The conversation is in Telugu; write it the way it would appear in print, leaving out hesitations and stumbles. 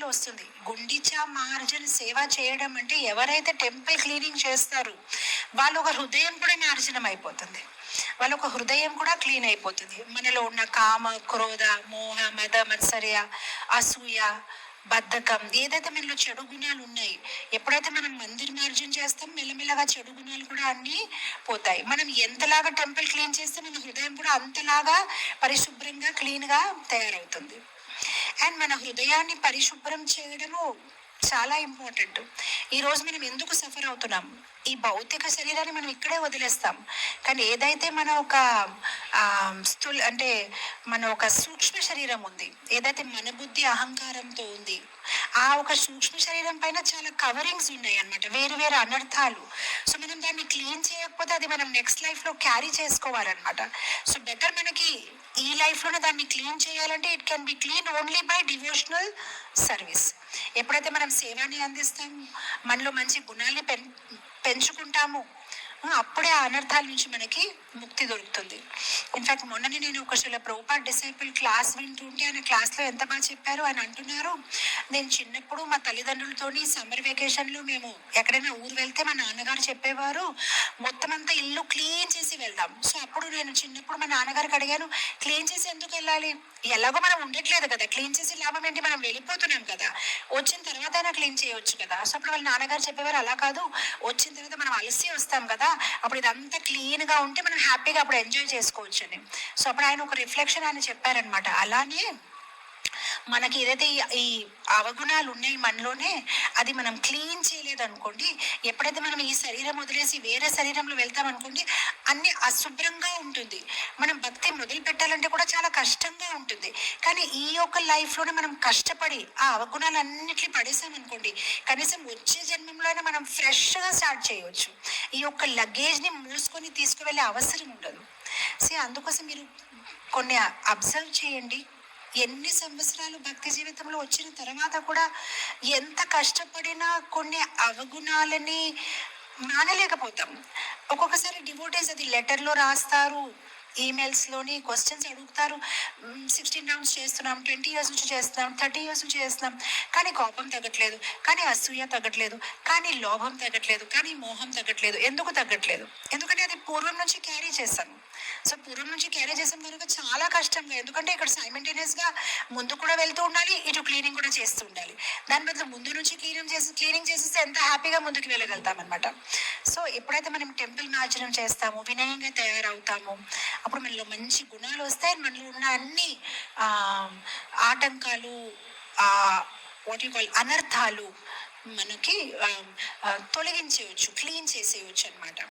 వస్తుంది. గుండిచా మార్జన సేవ చేయడం అంటే ఎవరైతే టెంపుల్ క్లీనింగ్ చేస్తారు వాళ్ళు ఒక హృదయం కూడా మార్జనం అయిపోతుంది. వాళ్ళ ఒక హృదయం కూడా క్లీన్ అయిపోతుంది. మనలో ఉన్న కామ, క్రోధ, మోహ, మద, మత్సర్య, అసూయ, బద్ధకం, ఏదైతే మనలో చెడు గుణాలు ఉన్నాయి, ఎప్పుడైతే మనం మందిర్ మార్జన చేస్తాం మెల్లమెల్లగా చెడు గుణాలు కూడా అన్నీ పోతాయి. మనం ఎంతలాగా టెంపుల్ క్లీన్ చేస్తే మన హృదయం కూడా అంతలాగా పరిశుభ్రంగా క్లీన్గా తయారవుతుంది. అండ్ మన హృదయాన్ని పరిశుభ్రం చేయడము చాలా ఇంపార్టెంట్. ఈరోజు మనం ఎందుకు సఫర్ అవుతున్నాం? ఈ భౌతిక శరీరాన్ని మనం ఇక్కడే వదిలేస్తాం. కానీ ఏదైతే మన ఒక అంటే మన ఒక సూక్ష్మ శరీరం ఉంది, ఏదైతే మన బుద్ధి అహంకారంతో ఉంది, ఆ ఒక సూక్ష్మ శరీరం పైన చాలా కవరింగ్స్ ఉన్నాయి అన్నమాట, వేరు వేరు అనర్థాలు. సో మనం దాన్ని క్లీన్ చేయకపోతే అది మనం నెక్స్ట్ లైఫ్లో క్యారీ చేసుకోవాలన్నమాట. సో బెటర్ మనకి ఈ లైఫ్లోనే దాన్ని క్లీన్ చేయాలంటే it can be clean only by devotional service. ఎప్పుడైతే మనం సేవని అందిస్తాము, మనలో మంచి గుణాన్ని పెంచుకుంటాము, అప్పుడే ఆ అనర్థాల నుంచి మనకి ముక్తి దొరుకుతుంది. ఇన్ఫ్యాక్ట్ మొన్ననే నేను ఒక ప్రభుపాద డిసైపుల్ క్లాస్ వింటుంటే ఆయన క్లాస్లో ఎంత బాగా చెప్పారు. ఆయన అంటున్నారు, నేను చిన్నప్పుడు మా తల్లిదండ్రులతోని సమ్మర్ వెకేషన్లో మేము ఎక్కడైనా ఊరు వెళ్తే మా నాన్నగారు చెప్పేవారు మొత్తం అంతా ఇల్లు క్లీన్ చేసి వెళ్దాం. సో అప్పుడు నేను చిన్నప్పుడు మా నాన్నగారికి అడిగాను, క్లీన్ చేసి ఎందుకు వెళ్ళాలి? ఎలాగో మనం ఉండట్లేదు కదా, క్లీన్ చేసి లాభం ఏంటి, మనం వెళ్ళిపోతున్నాం కదా, వచ్చిన తర్వాత అయినా క్లీన్ చేయొచ్చు కదా. సో అప్పుడు వాళ్ళ నాన్నగారు చెప్పేవారు, అలా కాదు, వచ్చిన తర్వాత మనం అలసి వస్తాం కదా, అప్పుడు ఇదంతా క్లీన్గా ఉంటే మనం హ్యాపీగా అప్పుడు ఎంజాయ్ చేసుకోవచ్చు అని. సో అప్పుడు ఆయన ఒక రిఫ్లెక్షన్ ఆయన చెప్పారనమాట. అలానే మనకి ఏదైతే ఈ అవగుణాలు ఉన్నాయి మనలోనే, అది మనం క్లీన్ చేయలేదనుకోండి, ఎప్పుడైతే మనం ఈ శరీరం వదిలేసి వేరే శరీరంలో వెళ్తాం అనుకోండి, అన్ని అశుభ్రంగా ఉంటుంది. మనం భక్తి మొదలు పెట్టాలంటే కూడా చాలా కష్టంగా ఉంటుంది. కానీ ఈ యొక్క లైఫ్లోనే మనం కష్టపడి ఆ అవగుణాలు అన్నిటిని పడేసామనుకోండి, కనీసం వచ్చే జన్మంలో అయినా మనం ఫ్రెష్గా స్టార్ట్ చేయవచ్చు. ఈ యొక్క లగేజ్ని మోసుకొని తీసుకువెళ్ళే అవసరం ఉండదు. అందుకోసం మీరు కొన్ని అబ్జర్వ్ చేయండి. ఎన్ని సంవత్సరాలు భక్తి జీవితంలో వచ్చిన తర్వాత కూడా ఎంత కష్టపడినా కొన్ని అవగుణాలని మానలేకపోతాం. ఒక్కొక్కసారి డివోటీస్ అది లెటర్లో రాస్తారు, ఈమెయిల్స్లోని క్వశ్చన్స్ అడుగుతారు, 16 రౌండ్స్ చేస్తున్నాం, 20 years నుంచి చేస్తున్నాం, 30 years నుంచి చేస్తున్నాం, కానీ కోపం తగ్గట్లేదు, కానీ అసూయ తగ్గట్లేదు, కానీ లోభం తగ్గట్లేదు, కానీ మోహం తగ్గట్లేదు. ఎందుకు తగ్గట్లేదు? ఎందుకంటే అది పూర్వం నుంచి క్యారీ చేస్తాను. సో పూర్వం నుంచి క్యారీ చేసాం కనుక చాలా కష్టంగా, ఎందుకంటే ఇక్కడ సైమల్టేనియస్గా ముందు కూడా వెళ్తూ ఉండాలి, ఇటు క్లీనింగ్ కూడా చేస్తూ ఉండాలి. దాని బదులు ముందు నుంచి క్లీనింగ్ చేసేస్తే ఎంత హ్యాపీగా ముందుకు వెళ్ళగలుగుతాం అనమాట. సో ఎప్పుడైతే మనం టెంపుల్ మార్జనం చేస్తామో, వినయంగా తయారవుతామో, అప్పుడు మనలో మంచి గుణాలు వస్తాయి. మనలో ఉన్న అన్ని ఆటంకాలు, అనర్థాలు మనకి తొలగించేయచ్చు, క్లీన్ చేసేయచ్చు అనమాట.